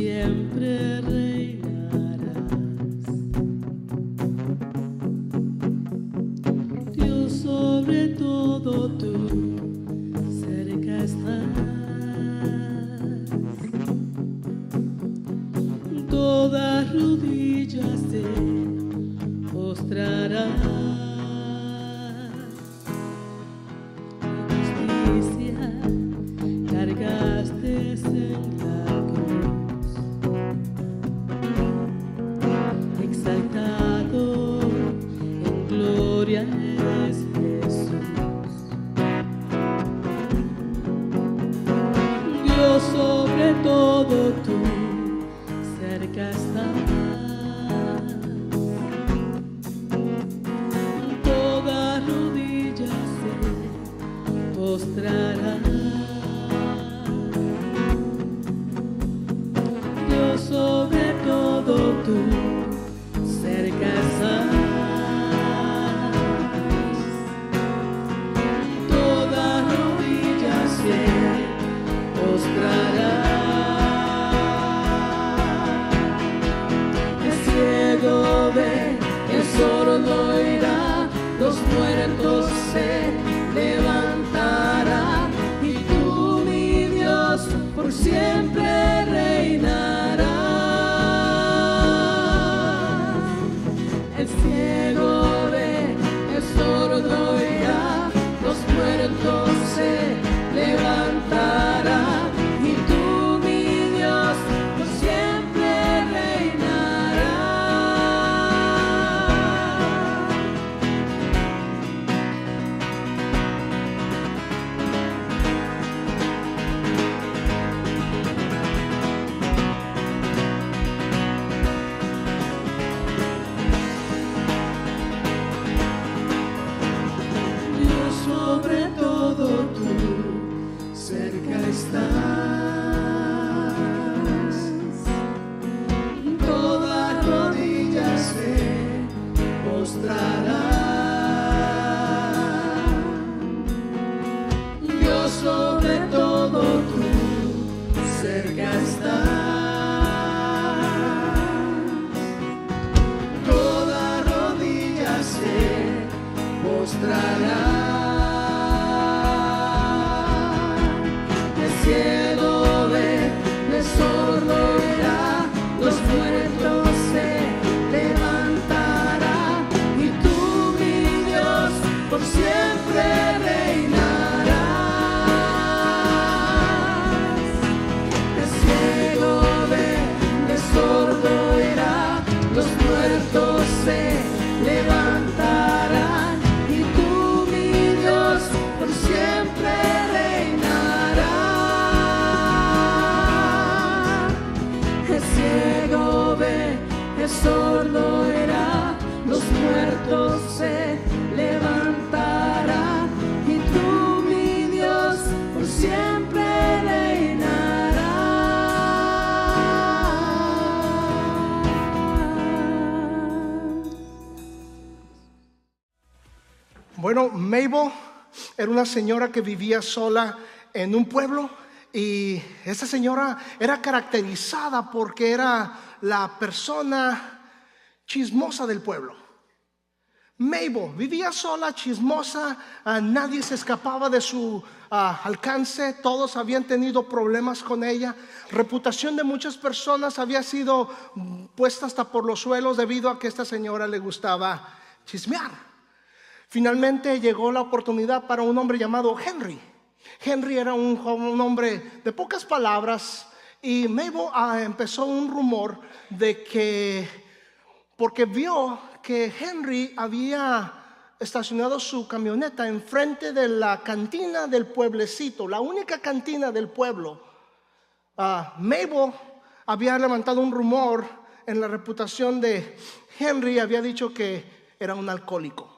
siempre reinarás. Dios sobre todo tú, cerca estás. Todas rodillas se postrarán. Justicia cargaste en la cruz. Exaltado en gloria eres Jesús. Dios sobre todo tú, cerca estás. Toda rodilla se postrará. Dios sobre todo tú, cerca estás. Toda rodilla se postrará. Ve, el sordo oirá, los muertos se levantarán, y tú, mi Dios, por siempre reinarás. El ciego ve, el sordo oirá, los muertos se levantarán, y tú, mi Dios, por siempre reinarás. Sobre todo tú, cerca estás. Toda rodilla se postrará. Dios sobre todo tú, cerca estás. Toda rodilla se postrará. Ciego ve, el sordo oirá, los muertos se levantarán, y tú, mi Dios, por siempre reinarás. El ciego ve, el sordo oirá, los muertos se levantarán, y tú, mi Dios, por siempre reinarás. Ciego ve, el sordo oirá, los muertos se levantarán, y tú, mi Dios, por siempre reinarás. Bueno, Mabel era una señora que vivía sola en un pueblo. Y esa señora era caracterizada porque era la persona chismosa del pueblo. Mabel vivía sola, chismosa, nadie se escapaba de su alcance, todos habían tenido problemas con ella. Reputación de muchas personas había sido puesta hasta por los suelos debido a que a esta señora le gustaba chismear. Finalmente llegó la oportunidad para un hombre llamado Henry. Henry era un hombre de pocas palabras, y Mabel empezó un rumor de que, porque vio que Henry había estacionado su camioneta enfrente de la cantina del pueblecito, la única cantina del pueblo. Mabel había levantado un rumor en la reputación de Henry, había dicho que era un alcohólico.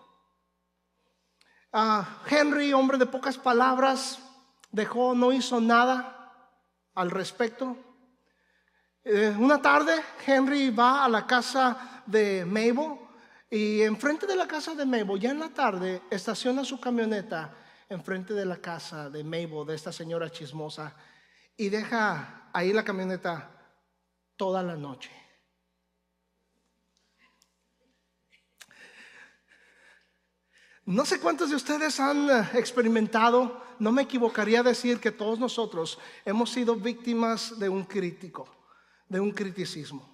Henry, hombre de pocas palabras, no hizo nada al respecto. Una tarde Henry va a la casa de Mabel, y enfrente de la casa de Mabel, ya en la tarde, estaciona su camioneta enfrente de la casa de Mabel, de esta señora chismosa, y deja ahí la camioneta toda la noche. No sé cuántos de ustedes han experimentado, no me equivocaría decir que todos nosotros hemos sido víctimas de un crítico, de un criticismo.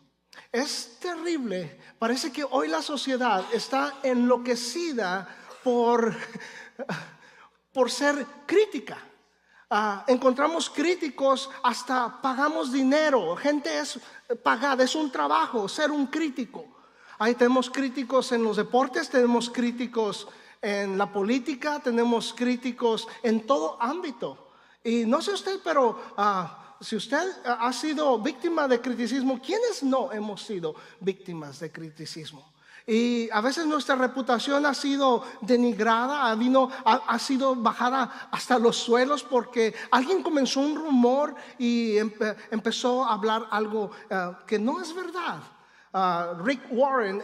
Es terrible, parece que hoy la sociedad está enloquecida por ser crítica. Encontramos críticos, hasta pagamos dinero, gente es pagada, es un trabajo ser un crítico. Ahí tenemos críticos en los deportes, tenemos críticos en la política, tenemos críticos en todo ámbito. Y no sé usted, pero si usted ha sido víctima de criticismo, ¿quiénes no hemos sido víctimas de criticismo? Y a veces nuestra reputación ha sido denigrada, ha sido bajada hasta los suelos porque alguien comenzó un rumor y empezó a hablar algo que no es verdad. Rick Warren,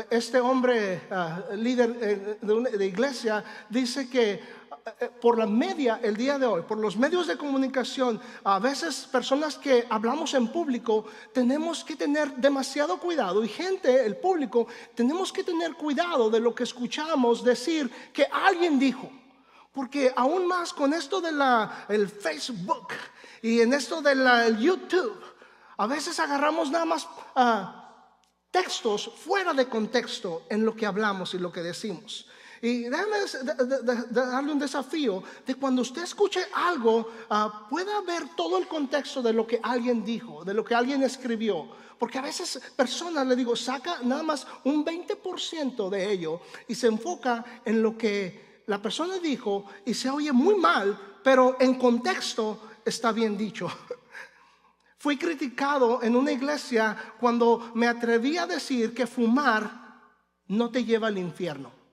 este hombre líder de iglesia, dice que por la media el día de hoy, por los medios de comunicación, a veces personas que hablamos en público tenemos que tener demasiado cuidado, y gente, el público, tenemos que tener cuidado de lo que escuchamos decir que alguien dijo, porque aún más con esto de el Facebook y en esto de YouTube, a veces agarramos nada más textos fuera de contexto en lo que hablamos y lo que decimos. Y déjame darle un desafío de cuando usted escuche algo, pueda ver todo el contexto de lo que alguien dijo, de lo que alguien escribió. Porque a veces personas, le digo, saca nada más un 20% de ello y se enfoca en lo que la persona dijo y se oye muy mal, pero en contexto está bien dicho. Fui criticado en una iglesia cuando me atreví a decir que fumar no te lleva al infierno.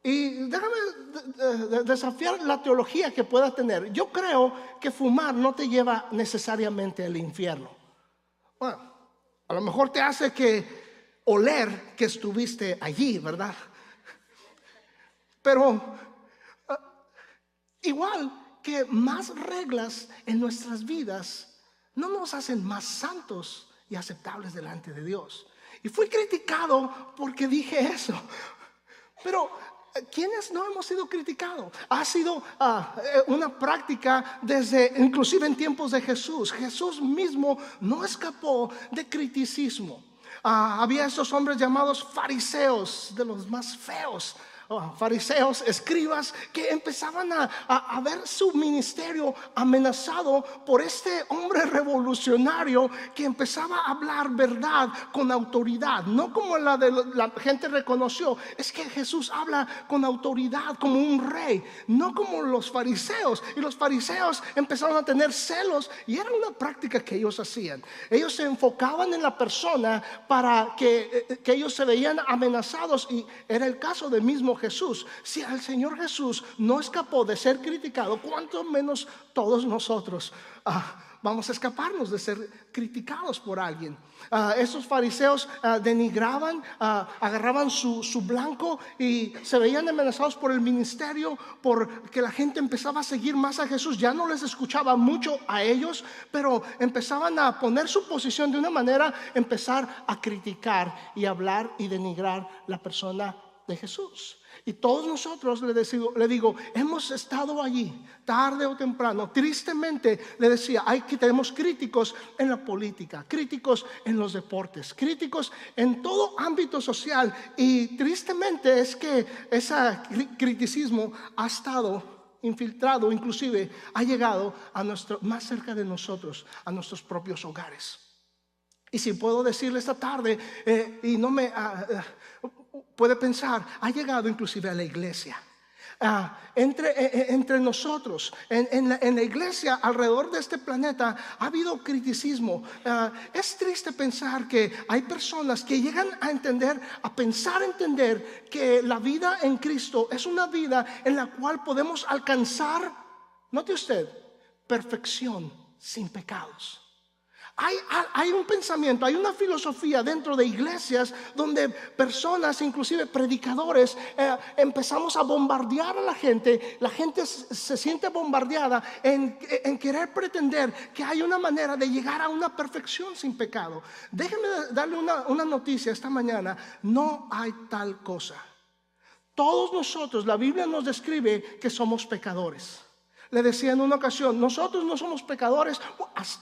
Y déjame desafiar la teología que pueda tener. Yo creo que fumar no te lleva necesariamente al infierno. Bueno, a lo mejor te hace que oler que estuviste allí, ¿verdad? Pero igual que más reglas en nuestras vidas no nos hacen más santos y aceptables delante de Dios. Y fui criticado porque dije eso. Pero ¿quiénes no hemos sido criticados? Ha sido una práctica desde inclusive en tiempos de Jesús. Jesús mismo no escapó de criticismo. Había esos hombres llamados fariseos, de los más feos. Fariseos, escribas, que empezaban a ver su ministerio amenazado por este hombre revolucionario que empezaba a hablar verdad con autoridad, no como la gente reconoció. Es que Jesús habla con autoridad como un rey, no como los fariseos. Y los fariseos empezaron a tener celos, y era una práctica que ellos hacían. Ellos se enfocaban en la persona para que ellos se veían amenazados, y era el caso del mismo Jesús. Si el Señor Jesús no escapó de ser criticado, cuánto menos todos nosotros vamos a escaparnos de ser criticados por alguien. Esos fariseos denigraban, agarraban su blanco y se veían amenazados por el ministerio, porque la gente empezaba a seguir más a Jesús. Ya no les escuchaba mucho a ellos, pero empezaban a poner su posición de una manera, empezar a criticar y hablar y denigrar la persona de Jesús. Y todos nosotros, le digo, hemos estado allí tarde o temprano. Tristemente, le decía, tenemos críticos en la política, críticos en los deportes, críticos en todo ámbito social. Y tristemente es que ese criticismo ha estado infiltrado, inclusive ha llegado más cerca de nosotros, a nuestros propios hogares. Y si puedo decirle esta tarde, y no me puede pensar, ha llegado inclusive a la iglesia. Entre nosotros, en la iglesia alrededor de este planeta ha habido criticismo. Es triste pensar que hay personas que llegan a pensar entender que la vida en Cristo es una vida en la cual podemos alcanzar, note usted, perfección sin pecados. Hay un pensamiento, hay una filosofía dentro de iglesias donde personas, inclusive predicadores, empezamos a bombardear a la gente. La gente se siente bombardeada en querer pretender que hay una manera de llegar a una perfección sin pecado. Déjenme darle una noticia esta mañana. No hay tal cosa. Todos nosotros, la Biblia nos describe que somos pecadores. Le decía en una ocasión, nosotros no somos pecadores.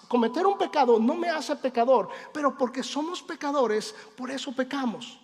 Cometer un pecado no me hace pecador, pero porque somos pecadores, por eso pecamos.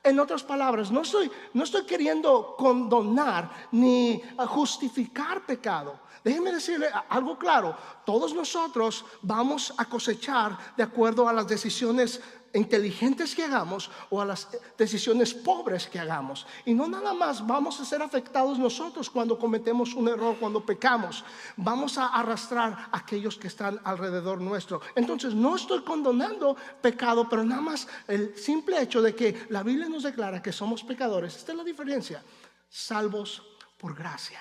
En otras palabras, no estoy queriendo condonar ni justificar pecado. Déjenme decirle algo claro. Todos nosotros vamos a cosechar de acuerdo a las decisiones inteligentes que hagamos o a las decisiones pobres que hagamos. Y no nada más vamos a ser afectados nosotros cuando cometemos un error, cuando pecamos. Vamos a arrastrar a aquellos que están alrededor nuestro. Entonces no estoy condonando pecado, pero nada más el simple hecho de que la Biblia nos declara que somos pecadores. Esta es la diferencia. Salvos por gracia.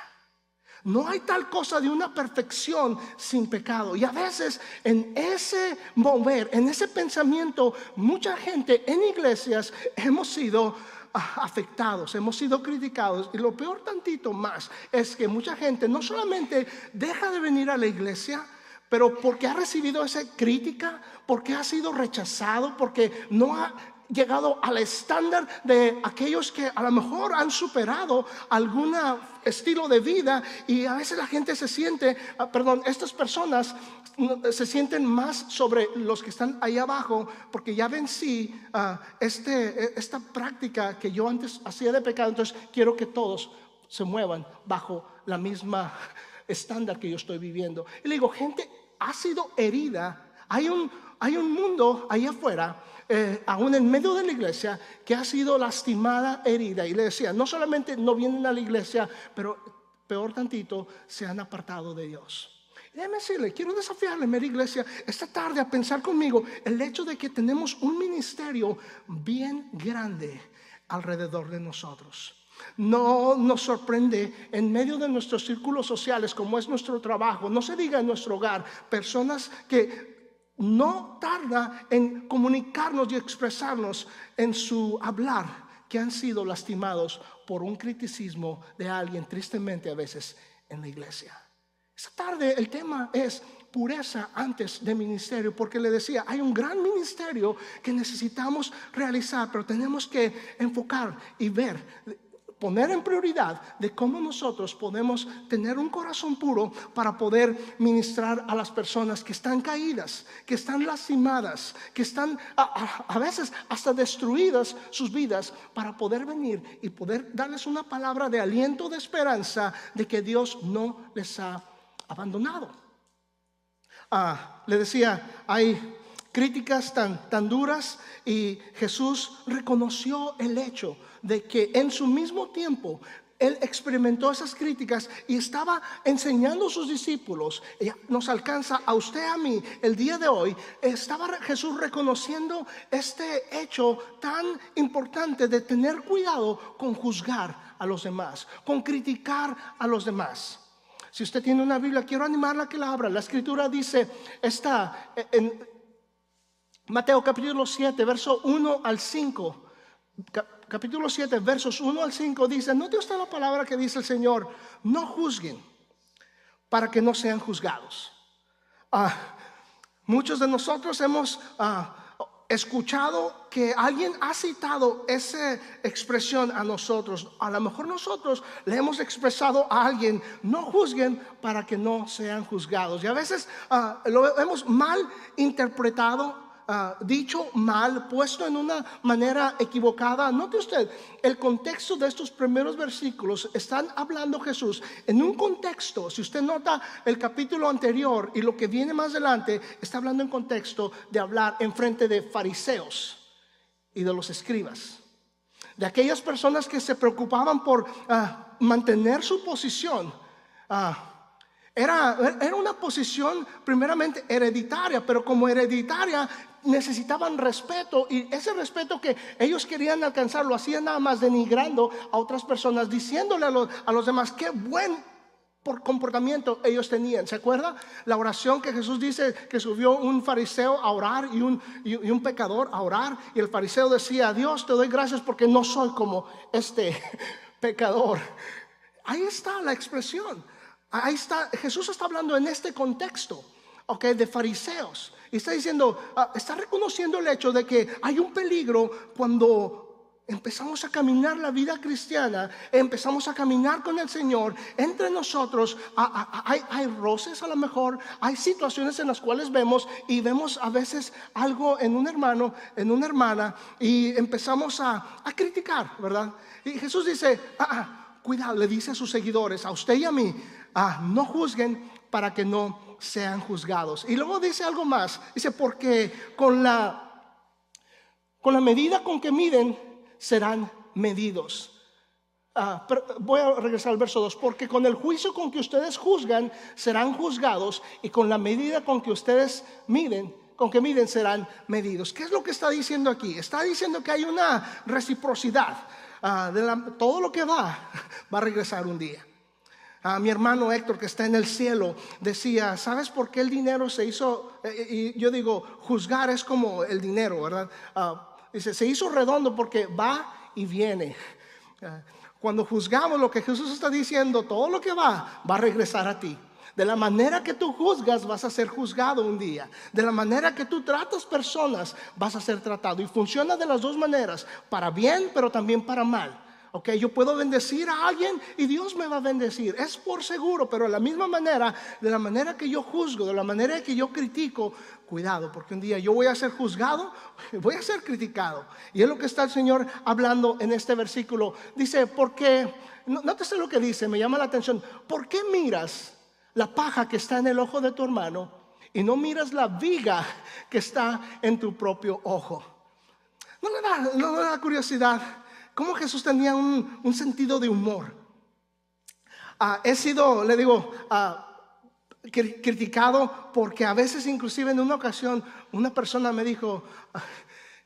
No hay tal cosa de una perfección sin pecado. Y a veces en ese mover, en ese pensamiento, mucha gente en iglesias hemos sido afectados, hemos sido criticados. Y lo peor tantito más es que mucha gente no solamente deja de venir a la iglesia, pero porque ha recibido esa crítica, porque ha sido rechazado, porque no ha llegado al estándar de aquellos que a lo mejor han superado algún estilo de vida. Y a veces la gente se siente, estas personas se sienten más sobre los que están ahí abajo, porque ya vencí esta práctica que yo antes hacía de pecado. Entonces quiero que todos se muevan bajo la misma estándar que yo estoy viviendo. Y le digo, gente ha sido herida. Hay un mundo ahí afuera, aún en medio de la iglesia, que ha sido lastimada, herida. Y le decía, no solamente no vienen a la iglesia, pero peor tantito, se han apartado de Dios. Y déjeme decirle, quiero desafiarle, mera iglesia, esta tarde a pensar conmigo el hecho de que tenemos un ministerio bien grande alrededor de nosotros. No nos sorprende en medio de nuestros círculos sociales, como es nuestro trabajo, no se diga en nuestro hogar, personas que no tarda en comunicarnos y expresarnos en su hablar que han sido lastimados por un criticismo de alguien, tristemente a veces en la iglesia. Esta tarde el tema es pureza antes de ministerio, porque le decía, hay un gran ministerio que necesitamos realizar, pero tenemos que enfocar y ver, poner en prioridad de cómo nosotros podemos tener un corazón puro para poder ministrar a las personas que están caídas, que están lastimadas, que están a veces hasta destruidas sus vidas, para poder venir y poder darles una palabra de aliento, de esperanza, de que Dios no les ha abandonado. Le decía, hay críticas tan duras, y Jesús reconoció el hecho de que en su mismo tiempo Él experimentó esas críticas y estaba enseñando a sus discípulos. Nos alcanza a usted, a mí, el día de hoy. Estaba Jesús reconociendo este hecho tan importante de tener cuidado con juzgar a los demás, con criticar a los demás. Si usted tiene una Biblia, quiero animarla a que la abra. La escritura dice, está en Mateo capítulo 7, verso 1 al 5. Capítulo 7, versos 1 al 5 dice, note usted la palabra que dice el Señor: no juzguen para que no sean juzgados. Muchos de nosotros hemos escuchado que alguien ha citado esa expresión a nosotros. A lo mejor nosotros le hemos expresado a alguien: no juzguen para que no sean juzgados. Y a veces lo hemos mal interpretado, dicho mal, puesto en una manera equivocada. Note usted el contexto de estos primeros versículos. Están hablando Jesús en un contexto. Si usted nota el capítulo anterior y lo que viene más adelante, está hablando en contexto de hablar en frente de fariseos y de los escribas, de aquellas personas que se preocupaban por mantener su posición. Era una posición primeramente hereditaria, pero como hereditaria necesitaban respeto, y ese respeto que ellos querían alcanzar lo hacían nada más denigrando a otras personas, diciéndole a los demás: qué buen por comportamiento ellos tenían. ¿Se acuerda? La oración que Jesús dice que subió un fariseo a orar y un pecador a orar. Y el fariseo decía: Dios, te doy gracias porque no soy como este pecador. Ahí está la expresión. Ahí está. Jesús está hablando en este contexto, de fariseos. Y está diciendo, está reconociendo el hecho de que hay un peligro cuando empezamos a caminar la vida cristiana, empezamos a caminar con el Señor. Entre nosotros hay roces, a lo mejor hay situaciones en las cuales vemos a veces algo en un hermano, en una hermana, y empezamos a criticar, ¿verdad? Y Jesús dice, cuidado, le dice a sus seguidores, a usted y a mí, no juzguen para que no sean juzgados. Y luego dice algo más, dice, porque con la medida con que miden serán medidos. Voy a regresar al verso 2. Porque con el juicio con que ustedes juzgan serán juzgados, y con la medida con que ustedes miden serán medidos. ¿Qué es lo que está diciendo aquí? Está diciendo que hay una reciprocidad. Todo lo que va a regresar un día. Mi hermano Héctor, que está en el cielo, decía, ¿sabes por qué el dinero se hizo? Y yo digo, juzgar es como el dinero, ¿verdad? Dice, se hizo redondo porque va y viene. Cuando juzgamos, lo que Jesús está diciendo, todo lo que va a regresar a ti. De la manera que tú juzgas, vas a ser juzgado un día. De la manera que tú tratas personas, vas a ser tratado. Y funciona de las dos maneras, para bien, pero también para mal. Yo puedo bendecir a alguien y Dios me va a bendecir, es por seguro. Pero de la misma manera, de la manera que yo juzgo, de la manera que yo critico, cuidado, porque un día yo voy a ser juzgado, voy a ser criticado. Y es lo que está el Señor hablando en este versículo. Dice, porque, nótese lo que dice, me llama la atención. ¿Por qué miras la paja que está en el ojo de tu hermano y no miras la viga que está en tu propio ojo? ¿No le da curiosidad cómo Jesús tenía un sentido de humor? He sido, le digo, criticado porque a veces, inclusive en una ocasión, una persona me dijo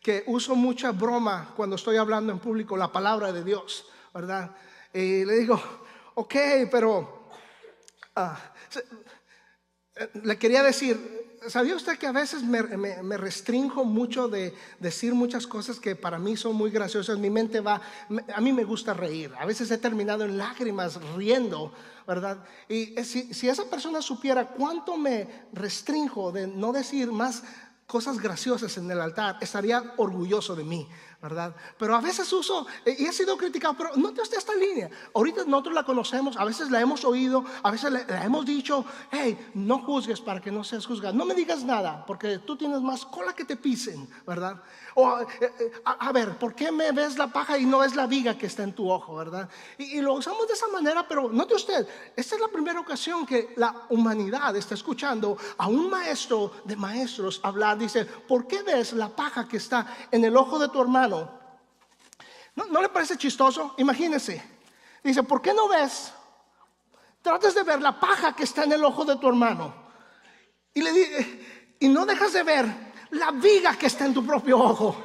que uso mucha broma cuando estoy hablando en público la palabra de Dios, ¿verdad? Y le digo, pero le quería decir, ¿sabía usted que a veces me restrinjo mucho de decir muchas cosas que para mí son muy graciosas? Mi mente a mí me gusta reír. A veces he terminado en lágrimas riendo, ¿verdad? Y si esa persona supiera cuánto me restrinjo de no decir más cosas graciosas en el altar, estaría orgulloso de mí, ¿verdad? Pero a veces uso, y he sido criticado, pero note usted esta línea. Ahorita nosotros la conocemos, a veces la hemos oído, a veces la hemos dicho, hey, no juzgues para que no seas juzgado. No me digas nada, porque tú tienes más cola que te pisen, ¿verdad? O a ver, ¿por qué me ves la paja y no ves la viga que está en tu ojo, verdad? Y lo usamos de esa manera, pero note usted, esta es la primera ocasión que la humanidad está escuchando a un maestro de maestros hablar. Dice, ¿por qué ves la paja que está en el ojo de tu hermano? ¿No le parece chistoso? Imagínese. Dice, ¿por qué no ves? Tratas de ver la paja que está en el ojo de tu hermano y no dejas de ver la viga que está en tu propio ojo.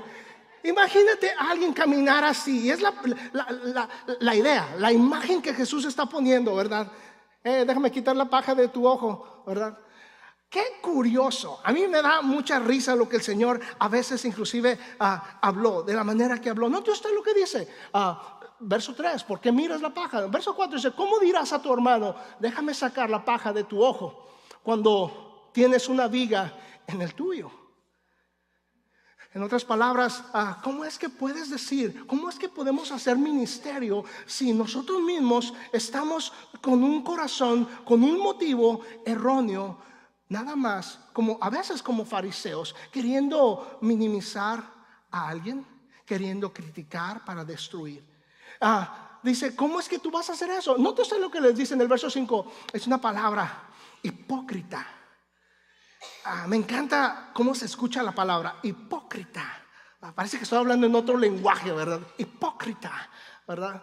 Imagínate a alguien caminar así. Es la idea, la imagen que Jesús está poniendo, ¿verdad? Déjame quitar la paja de tu ojo, ¿verdad? Qué curioso. A mí me da mucha risa lo que el Señor a veces inclusive habló, de la manera que habló. Note usted lo que dice, verso 3, ¿por qué miras la paja? Verso 4 dice, ¿cómo dirás a tu hermano, déjame sacar la paja de tu ojo, cuando tienes una viga en el tuyo? En otras palabras, ¿cómo es que puedes decir, cómo es que podemos hacer ministerio si nosotros mismos estamos con un corazón, con un motivo erróneo? Nada más, a veces como fariseos, queriendo minimizar a alguien, queriendo criticar para destruir. Dice, ¿cómo es que tú vas a hacer eso? Note usted lo que les dice en el verso 5. Es una palabra, hipócrita. Me encanta cómo se escucha la palabra hipócrita. Parece que estoy hablando en otro lenguaje, ¿verdad? Hipócrita, ¿verdad?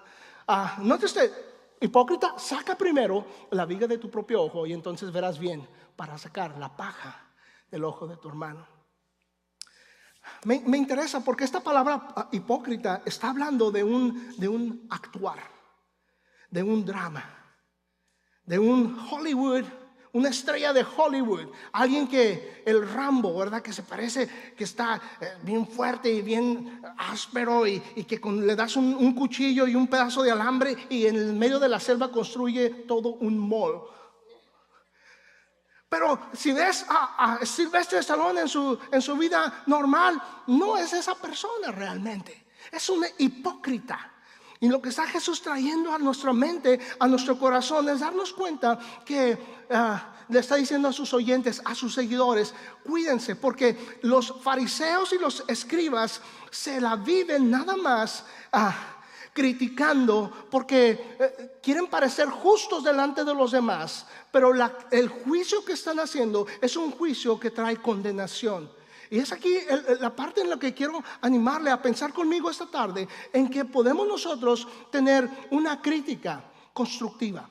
Note usted, hipócrita, saca primero la viga de tu propio ojo y entonces verás bien para sacar la paja del ojo de tu hermano. Me interesa porque esta palabra hipócrita está hablando de un actuar, de un drama, de un Hollywood, una estrella de Hollywood, alguien que el Rambo, ¿verdad? Que se parece, que está bien fuerte y bien áspero y que le das un cuchillo y un pedazo de alambre y en el medio de la selva construye todo un mall. Pero si ves a Sylvester Stallone en su vida normal, no es esa persona realmente. Es un hipócrita. Y lo que está Jesús trayendo a nuestra mente, a nuestro corazón, es darnos cuenta que le está diciendo a sus oyentes, a sus seguidores, cuídense, porque los fariseos y los escribas se la viven nada más criticando, porque quieren parecer justos delante de los demás, pero el juicio que están haciendo es un juicio que trae condenación. Y es aquí la parte en la que quiero animarle a pensar conmigo esta tarde, en que podemos nosotros tener una crítica constructiva.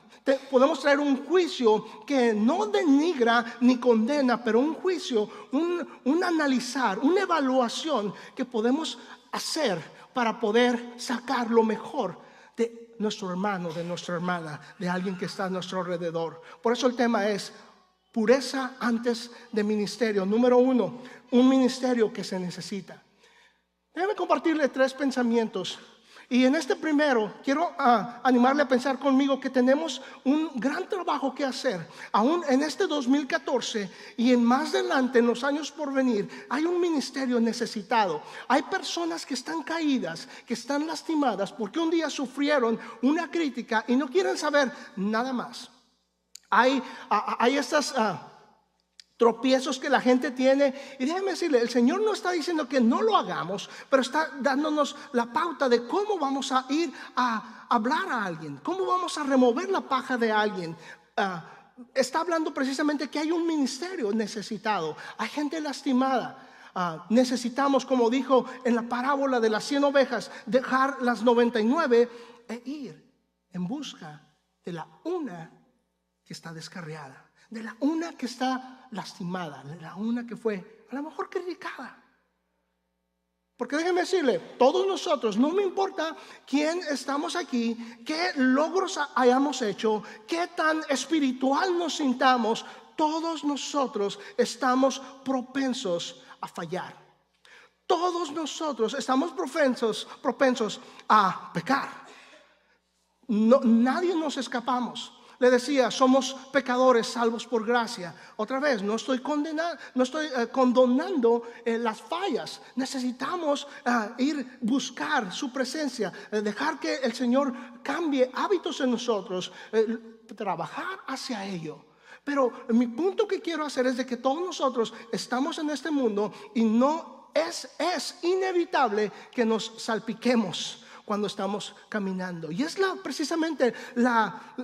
Podemos traer un juicio que no denigra ni condena, pero un juicio, un analizar, una evaluación que podemos hacer para poder sacar lo mejor de nuestro hermano, de nuestra hermana, de alguien que está a nuestro alrededor. Por eso el tema es pureza antes de ministerio. Número 1, un ministerio que se necesita. Déjame compartirle 3 pensamientos. Y en este primero quiero animarle a pensar conmigo que tenemos un gran trabajo que hacer. Aún en este 2014 y en más adelante, en los años por venir, hay un ministerio necesitado. Hay personas que están caídas, que están lastimadas porque un día sufrieron una crítica y no quieren saber nada más. Hay estas tropiezos que la gente tiene, y déjeme decirle, el Señor no está diciendo que no lo hagamos, pero está dándonos la pauta de cómo vamos a ir a hablar a alguien, cómo vamos a remover la paja de alguien. Está hablando precisamente que hay un ministerio necesitado, hay gente lastimada. Necesitamos, como dijo en la parábola de las 100 ovejas, dejar las 99 e ir en busca de la una que está descarriada, de la una que está lastimada, de la una que fue a lo mejor criticada. Porque déjeme decirle, todos nosotros, no me importa quién estamos aquí, qué logros hayamos hecho, qué tan espiritual nos sintamos, todos nosotros estamos propensos a fallar. Todos nosotros estamos propensos a pecar. No, nadie nos escapamos. Le decía, somos pecadores salvos por gracia. Otra vez, no estoy condonando las fallas. Necesitamos buscar su presencia, dejar que el Señor cambie hábitos en nosotros, trabajar hacia ello. Pero mi punto que quiero hacer es de que todos nosotros estamos en este mundo y no es inevitable que nos salpiquemos cuando estamos caminando. Y es precisamente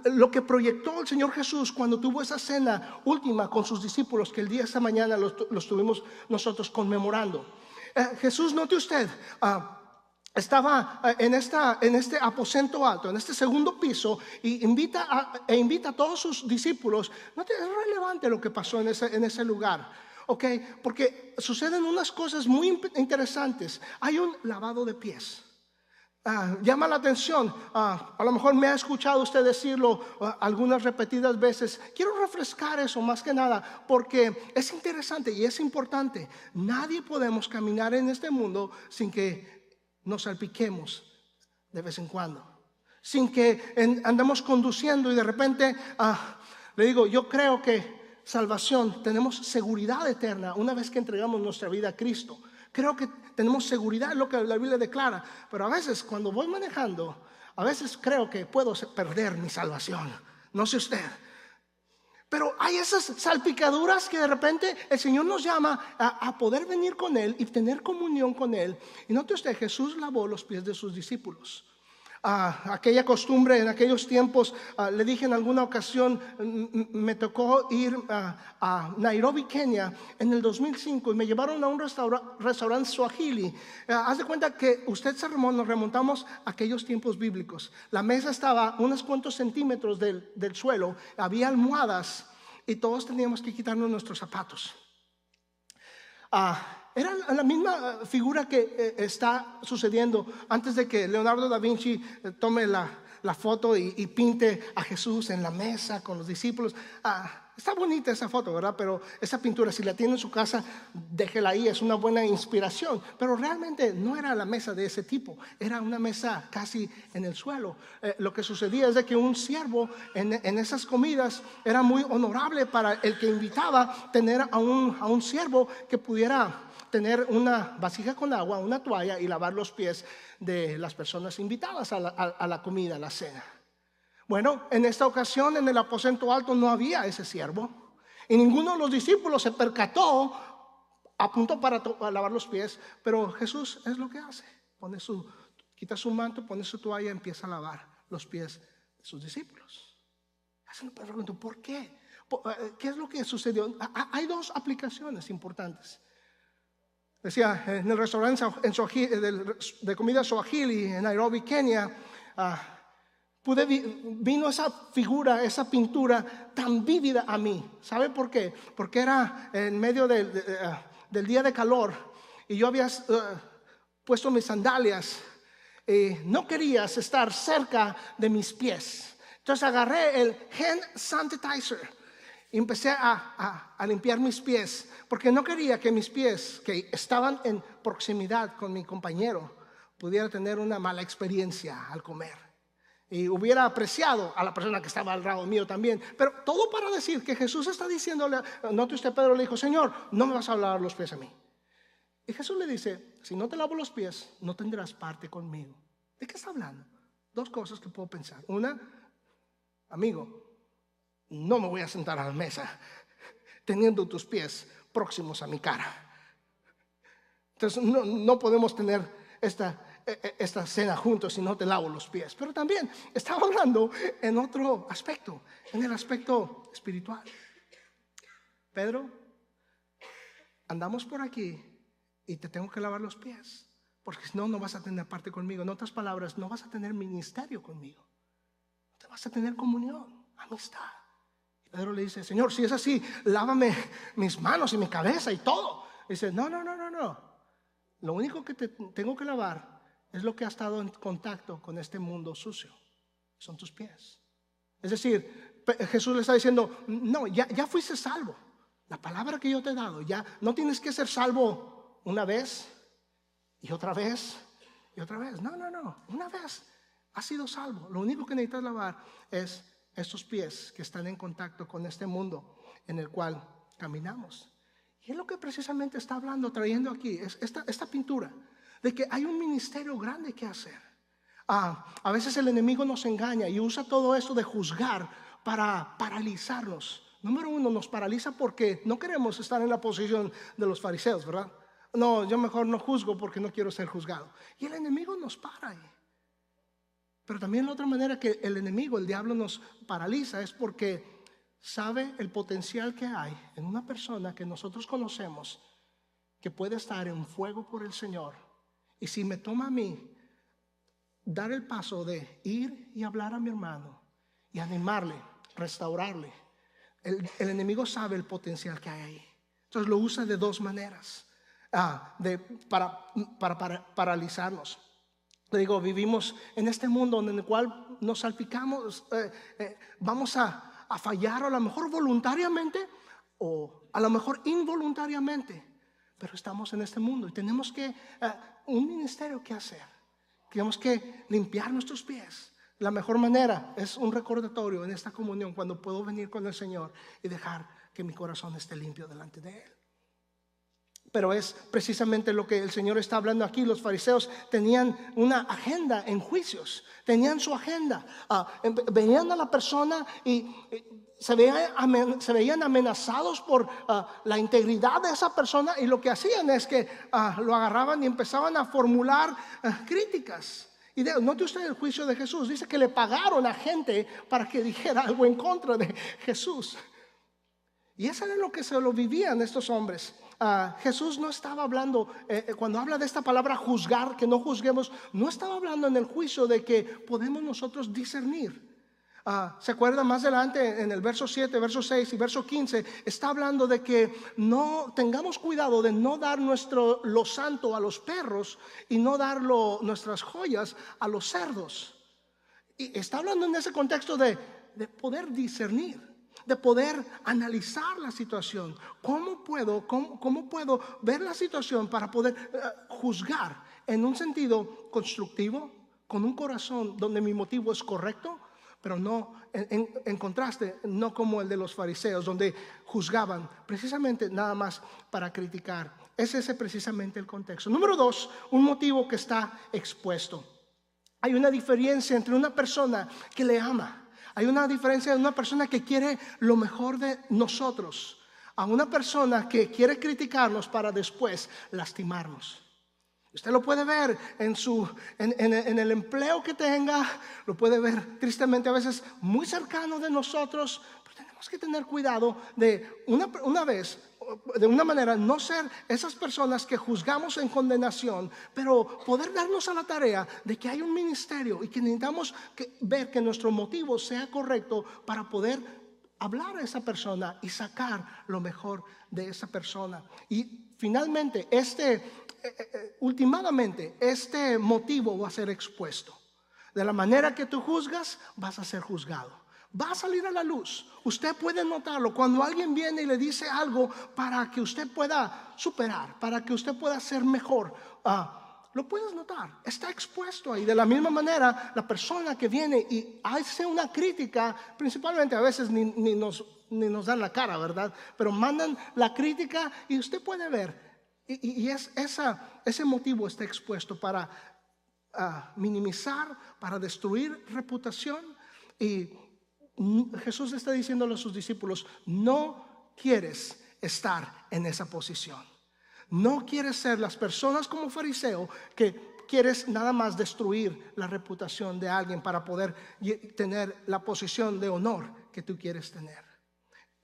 lo que proyectó el Señor Jesús cuando tuvo esa cena última con sus discípulos, que el día de esta mañana lo estuvimos nosotros conmemorando. Jesús, note usted, estaba en este aposento alto, en este segundo piso, y invita a todos sus discípulos. Note, es relevante lo que pasó en ese lugar. Porque suceden unas cosas muy interesantes. Hay un lavado de pies. Llama la atención. A lo mejor me ha escuchado usted decirlo algunas repetidas veces. Quiero refrescar eso más que nada porque es interesante y es importante. Nadie podemos caminar en este mundo sin que nos salpiquemos de vez en cuando, sin que andemos conduciendo y de repente le digo, yo creo que salvación, tenemos seguridad eterna una vez que entregamos nuestra vida a Cristo. Creo que tenemos seguridad en lo que la Biblia declara, pero a veces cuando voy manejando, a veces creo que puedo perder mi salvación. No sé usted, pero hay esas salpicaduras que de repente el Señor nos llama a poder venir con Él y tener comunión con Él. Y note usted, Jesús lavó los pies de sus discípulos. Aquella costumbre en aquellos tiempos, le dije en alguna ocasión, me tocó ir a Nairobi, Kenia en el 2005 y me llevaron a un restaurante Swahili. Haz de cuenta que nos remontamos a aquellos tiempos bíblicos. La mesa estaba unos cuantos centímetros del suelo, había almohadas y todos teníamos que quitarnos nuestros zapatos. Era la misma figura que está sucediendo antes de que Leonardo da Vinci tome la foto y pinte a Jesús en la mesa con los discípulos. Está bonita esa foto, ¿verdad? Pero esa pintura, si la tiene en su casa, déjela ahí, es una buena inspiración. Pero realmente no era la mesa de ese tipo, era una mesa casi en el suelo. Lo que sucedía es de que un siervo en esas comidas era muy honorable para el que invitaba tener a un siervo que pudiera tener una vasija con agua, una toalla y lavar los pies de las personas invitadas a la comida, a la cena. Bueno, en esta ocasión en el aposento alto no había ese siervo y ninguno de los discípulos se percató a punto para lavar los pies, pero Jesús es lo que hace, quita su manto, pone su toalla y empieza a lavar los pies de sus discípulos. Me pregunto, ¿por qué? ¿Qué es lo que sucedió? Hay dos aplicaciones importantes. Decía, en el restaurante de comida Swahili en Nairobi, Kenia, vino esa figura, esa pintura tan vívida a mí. ¿Sabe por qué? Porque era en medio del día de calor y yo había puesto mis sandalias. No querías estar cerca de mis pies. Entonces agarré el hand sanitizer y empecé a limpiar mis pies, porque no quería que mis pies, que estaban en proximidad con mi compañero, pudiera tener una mala experiencia al comer. Y hubiera apreciado a la persona que estaba al lado mío también. Pero todo para decir que Jesús está diciéndole, note usted, Pedro le dijo, Señor, no me vas a lavar los pies a mí. Y Jesús le dice, si no te lavo los pies, no tendrás parte conmigo. ¿De qué está hablando? Dos cosas que puedo pensar. Una, amigo, no me voy a sentar a la mesa teniendo tus pies próximos a mi cara. Entonces no podemos tener esta cena juntos si no te lavo los pies. Pero también estaba hablando en otro aspecto, en el aspecto espiritual. Pedro, andamos por aquí y te tengo que lavar los pies, porque si no, no vas a tener parte conmigo. En otras palabras, no vas a tener ministerio conmigo, no te vas a tener comunión, amistad. Y Pedro le dice, Señor, si es así, lávame mis manos y mi cabeza y todo. Dice, no. Lo único que te tengo que lavar es lo que ha estado en contacto con este mundo sucio. Son tus pies. Es decir, Jesús le está diciendo, no, ya fuiste salvo. La palabra que yo te he dado, ya no tienes que ser salvo una vez y otra vez y otra vez. No. Una vez has sido salvo. Lo único que necesitas lavar es estos pies que están en contacto con este mundo en el cual caminamos. Y es lo que precisamente está hablando, trayendo aquí, es esta pintura de que hay un ministerio grande que hacer. A veces el enemigo nos engaña y usa todo esto de juzgar para paralizarnos. Número uno, nos paraliza porque no queremos estar en la posición de los fariseos, ¿verdad? No, yo mejor no juzgo porque no quiero ser juzgado. Y el enemigo nos para ahí. Pero también la otra manera que el enemigo, el diablo, nos paraliza es porque sabe el potencial que hay en una persona que nosotros conocemos, que puede estar en fuego por el Señor. Y si me toma a mí dar el paso de ir y hablar a mi hermano y animarle, restaurarle, el enemigo sabe el potencial que hay ahí. Entonces lo usa de dos maneras para paralizarnos. Le digo, vivimos en este mundo en el cual nos salpicamos, vamos a fallar, a lo mejor voluntariamente o a lo mejor involuntariamente, pero estamos en este mundo y tenemos que un ministerio que hacer. Tenemos que limpiar nuestros pies. La mejor manera es un recordatorio en esta comunión, cuando puedo venir con el Señor y dejar que mi corazón esté limpio delante de Él. Pero es precisamente lo que el Señor está hablando aquí. Los fariseos tenían una agenda en juicios, tenían su agenda. Veían a la persona y se veían amenazados por la integridad de esa persona, y lo que hacían es que lo agarraban y empezaban a formular críticas. Y note usted el juicio de Jesús. Dice que le pagaron a gente para que dijera algo en contra de Jesús. Y eso era lo que se lo vivían estos hombres. Jesús no estaba hablando, cuando habla de esta palabra juzgar, que no juzguemos, no estaba hablando en el juicio de que podemos nosotros discernir. ¿Se acuerda más adelante en el verso 7, verso 6 y verso 15? Está hablando de que no tengamos cuidado de no dar lo santo a los perros y no dar nuestras joyas a los cerdos. Y está hablando en ese contexto de poder discernir, de poder analizar la situación. ¿Cómo puedo ver la situación para poder juzgar en un sentido constructivo, con un corazón donde mi motivo es correcto, pero no en contraste, no como el de los fariseos, donde juzgaban precisamente nada más para criticar? Ese es precisamente el contexto. Número 2, un motivo que está expuesto. Hay una diferencia entre una persona que le ama. Hay una diferencia de una persona que quiere lo mejor de nosotros, a una persona que quiere criticarnos para después lastimarnos. Usted lo puede ver en el empleo que tenga, lo puede ver tristemente a veces muy cercano de nosotros, pero tenemos que tener cuidado de de una manera no ser esas personas que juzgamos en condenación, pero poder darnos a la tarea de que hay un ministerio y que necesitamos ver que nuestro motivo sea correcto para poder hablar a esa persona y sacar lo mejor de esa persona. Y finalmente, últimamente, este motivo va a ser expuesto. De la manera que tú juzgas, vas a ser juzgado. Va a salir a la luz. Usted puede notarlo cuando alguien viene y le dice algo para que usted pueda superar, para que usted pueda ser mejor. Lo puedes notar, está expuesto ahí. De la misma manera, la persona que viene y hace una crítica, principalmente a veces ni nos dan la cara, ¿verdad? Pero mandan la crítica y usted puede ver. Y ese motivo está expuesto para minimizar, para destruir reputación. Y Jesús está diciéndole a sus discípulos: no quieres estar en esa posición. No quieres ser las personas como fariseo que quieres nada más destruir la reputación de alguien para poder tener la posición de honor que tú quieres tener.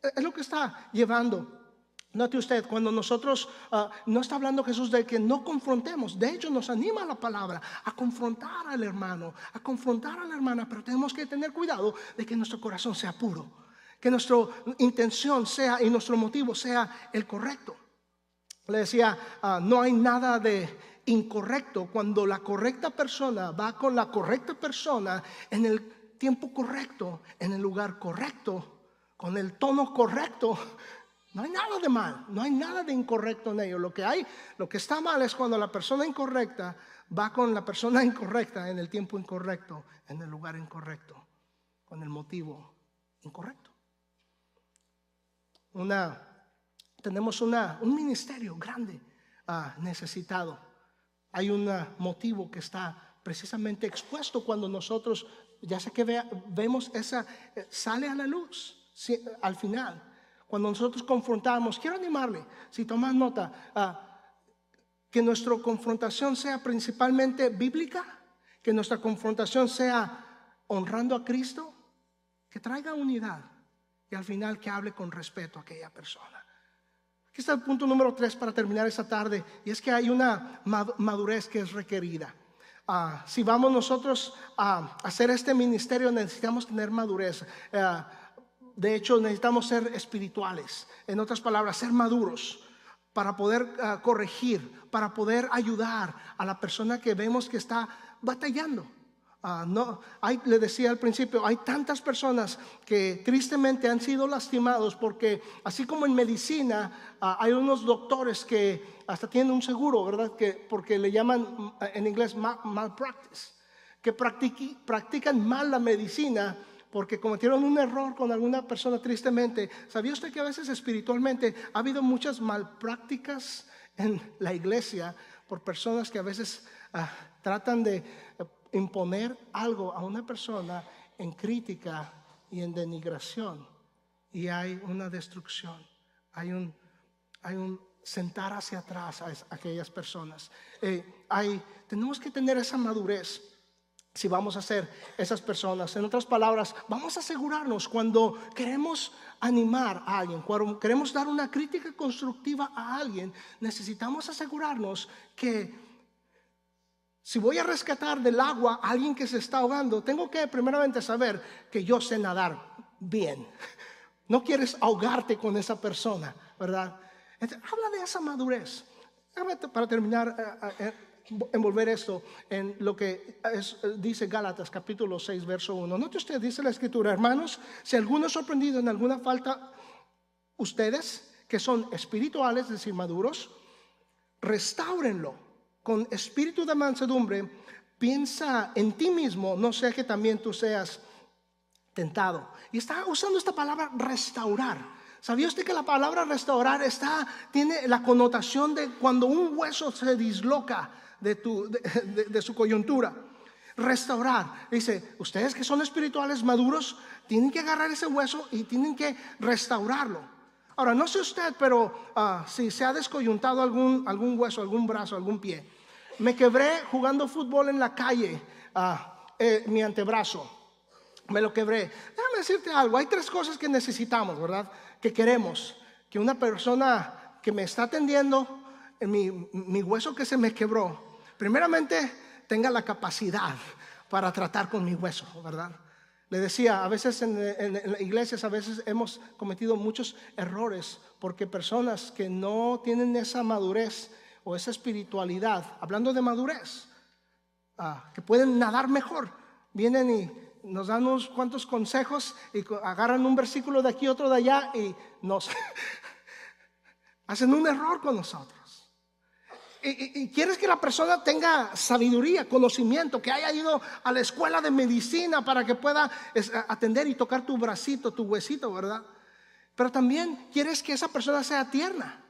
Es lo que está llevando. Note usted, cuando nosotros, no está hablando Jesús de que no confrontemos. De hecho, nos anima la palabra a confrontar al hermano, a confrontar a la hermana, pero tenemos que tener cuidado de que nuestro corazón sea puro, que nuestra intención sea y nuestro motivo sea el correcto. Le decía, no hay nada de incorrecto cuando la correcta persona va con la correcta persona en el tiempo correcto, en el lugar correcto, con el tono correcto. No hay nada de mal, no hay nada de incorrecto en ello. Lo que está mal es cuando la persona incorrecta va con la persona incorrecta en el tiempo incorrecto, en el lugar incorrecto, con el motivo incorrecto. Tenemos un ministerio grande, necesitado. Hay un motivo que está precisamente expuesto cuando nosotros, ya sé que vemos sale a la luz al final. Cuando nosotros confrontamos, quiero animarle, si tomas nota, que nuestra confrontación sea principalmente bíblica, que nuestra confrontación sea honrando a Cristo, que traiga unidad y al final que hable con respeto a aquella persona. Aquí está el punto número 3 para terminar esta tarde, y es que hay una madurez que es requerida. Si vamos nosotros a hacer este ministerio, necesitamos tener madurez. De hecho, necesitamos ser espirituales. En otras palabras, ser maduros para poder corregir, para poder ayudar a la persona que vemos que está batallando. Le decía al principio, hay tantas personas que tristemente han sido lastimados porque, así como en medicina, hay unos doctores que hasta tienen un seguro, ¿verdad? Porque le llaman en inglés malpractice, que practican mal la medicina porque cometieron un error con alguna persona tristemente. ¿Sabía usted que a veces espiritualmente ha habido muchas malprácticas en la iglesia por personas que a veces tratan de imponer algo a una persona en crítica y en denigración? Y hay una destrucción, hay un sentar hacia atrás a aquellas personas. Tenemos que tener esa madurez si vamos a ser esas personas. En otras palabras, vamos a asegurarnos cuando queremos animar a alguien, cuando queremos dar una crítica constructiva a alguien, necesitamos asegurarnos que si voy a rescatar del agua a alguien que se está ahogando, tengo que primeramente saber que yo sé nadar bien. No quieres ahogarte con esa persona, ¿verdad? Entonces, habla de esa madurez. Para terminar envolver esto en lo que dice Gálatas capítulo 6 verso 1. Note usted, dice la escritura: hermanos, si alguno es sorprendido en alguna falta, ustedes que son espirituales, es decir, maduros, restáurenlo con espíritu de mansedumbre. Piensa en ti mismo, no sea que también tú seas tentado. Y está usando esta palabra restaurar. ¿Sabía usted que la palabra restaurar tiene la connotación de cuando un hueso se disloca de su coyuntura? Restaurar. Dice, ustedes que son espirituales maduros tienen que agarrar ese hueso y tienen que restaurarlo. Ahora, no sé usted, pero si se ha descoyuntado algún hueso, algún brazo, algún pie. Me quebré jugando fútbol en la calle, mi antebrazo. Me lo quebré. Déjame decirte algo. Hay 3 cosas que necesitamos, ¿verdad? Que queremos. Que una persona que me está atendiendo en mi hueso que se me quebró, primeramente tenga la capacidad para tratar con mi hueso, ¿verdad? Le decía, a veces en iglesias a veces hemos cometido muchos errores porque personas que no tienen esa madurez o esa espiritualidad, hablando de madurez, que pueden nadar mejor, vienen y nos dan unos cuantos consejos y agarran un versículo de aquí, otro de allá y nos hacen un error con nosotros. Y quieres que la persona tenga sabiduría, conocimiento, que haya ido a la escuela de medicina para que pueda atender y tocar tu bracito, tu huesito, ¿verdad? Pero también quieres que esa persona sea tierna,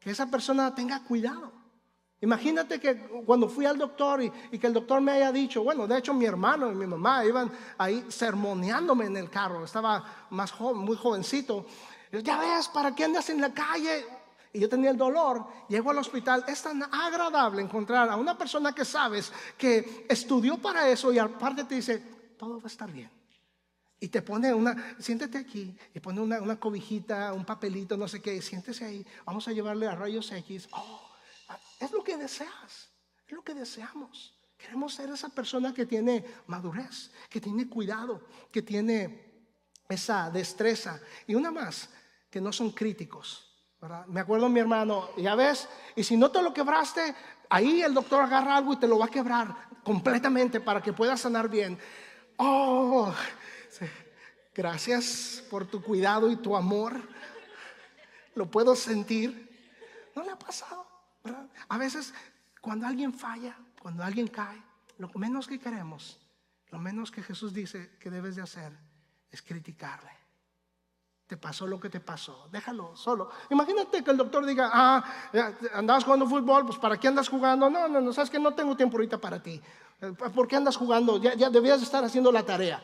que esa persona tenga cuidado. Imagínate que cuando fui al doctor y que el doctor me haya dicho, bueno, de hecho mi hermano y mi mamá iban ahí sermoneándome en el carro, estaba más joven, muy jovencito. Ya ves, ¿para qué andas en la calle? Y yo tenía el dolor, llego al hospital. Es tan agradable encontrar a una persona que sabes que estudió para eso y aparte te dice, todo va a estar bien. Y te pone siéntete aquí, y pone una cobijita, un papelito, no sé qué, siéntese ahí, vamos a llevarle a rayos X. Es lo que deseas, es lo que deseamos. Queremos ser esa persona que tiene madurez, que tiene cuidado, que tiene esa destreza. Y una más, que no son críticos, ¿verdad? Me acuerdo mi hermano, ya ves, y si no te lo quebraste, ahí el doctor agarra algo y te lo va a quebrar completamente para que puedas sanar bien. Sí. Gracias por tu cuidado y tu amor. Lo puedo sentir. ¿No le ha pasado? ¿Verdad? A veces cuando alguien falla, cuando alguien cae, lo menos que queremos, lo menos que Jesús dice que debes de hacer es criticarle. Te pasó lo que te pasó, déjalo solo. Imagínate que el doctor diga, andabas jugando fútbol, pues ¿para qué andas jugando? No, sabes que no tengo tiempo ahorita para ti. ¿Por qué andas jugando? Ya debías estar haciendo la tarea,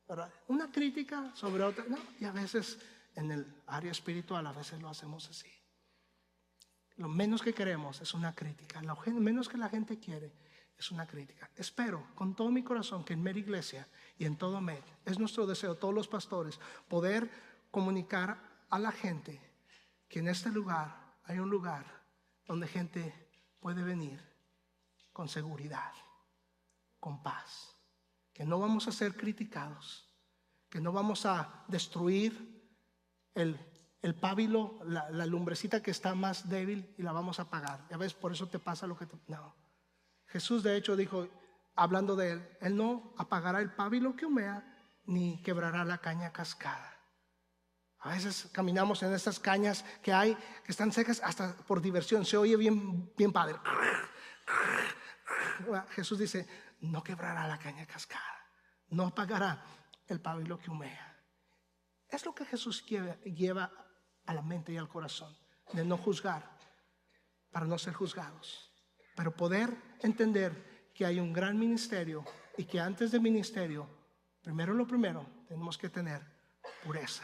¿verdad? Una crítica sobre otra, no. Y a veces en el área espiritual a veces lo hacemos así. Lo menos que queremos es una crítica. Lo menos que la gente quiere es una crítica. Espero con todo mi corazón que en Med Iglesia y en todo Med, es nuestro deseo, todos los pastores, poder comunicar a la gente que en este lugar hay un lugar donde gente puede venir con seguridad, con paz, que no vamos a ser criticados, que no vamos a destruir el pábilo, la lumbrecita que está más débil y la vamos a apagar. Ya ves, por eso te pasa lo que te... No. Jesús de hecho dijo, hablando de él no apagará el pábilo que humea ni quebrará la caña cascada. A veces caminamos en estas cañas que hay, que están secas hasta por diversión. Se oye bien padre. Jesús dice, no quebrará la caña cascada, no apagará el pábilo que humea. Es lo que Jesús lleva a la mente y al corazón, de no juzgar, para no ser juzgados, pero poder entender que hay un gran ministerio y que antes del ministerio, lo primero, tenemos que tener pureza.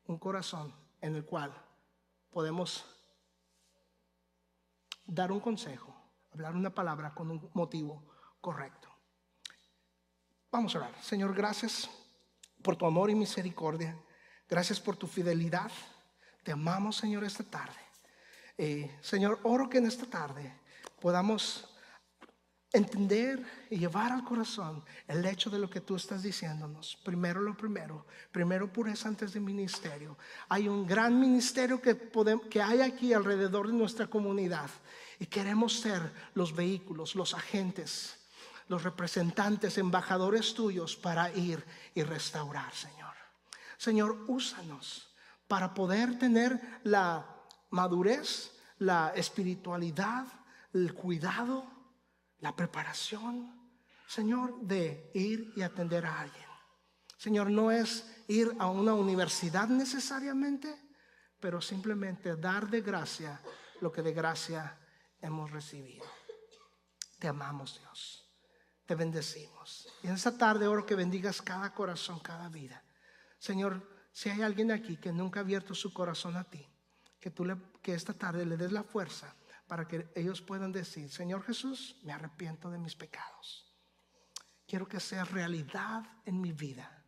Un corazón en el cual podemos dar un consejo, hablar una palabra con un motivo correcto. Vamos a orar. Señor, gracias por tu amor y misericordia. Gracias por tu fidelidad. Te amamos, Señor, esta tarde. Señor, oro que en esta tarde podamos entender y llevar al corazón el hecho de lo que tú estás diciéndonos. Primero pureza antes de ministerio. Hay un gran ministerio que hay aquí alrededor de nuestra comunidad Y queremos ser los vehículos, los agentes, los representantes, embajadores tuyos para ir y restaurar, Señor. Señor, úsanos para poder tener la madurez, la espiritualidad, el cuidado, la preparación, Señor, de ir y atender a alguien. Señor, no es ir a una universidad necesariamente, pero simplemente dar de gracia lo que de gracia hemos recibido. Te amamos, Dios. Te bendecimos. Y en esta tarde oro que bendigas cada corazón, cada vida. Señor, si hay alguien aquí que nunca ha abierto su corazón a ti, que esta tarde le des la fuerza para que ellos puedan decir: Señor Jesús, me arrepiento de mis pecados. Quiero que sea realidad en mi vida.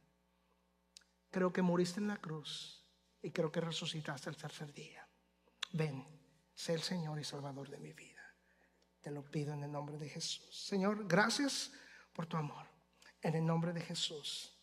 Creo que moriste en la cruz y creo que resucitaste el tercer día. Ven, sé el Señor y Salvador de mi vida. Te lo pido en el nombre de Jesús. Señor, gracias por tu amor. En el nombre de Jesús.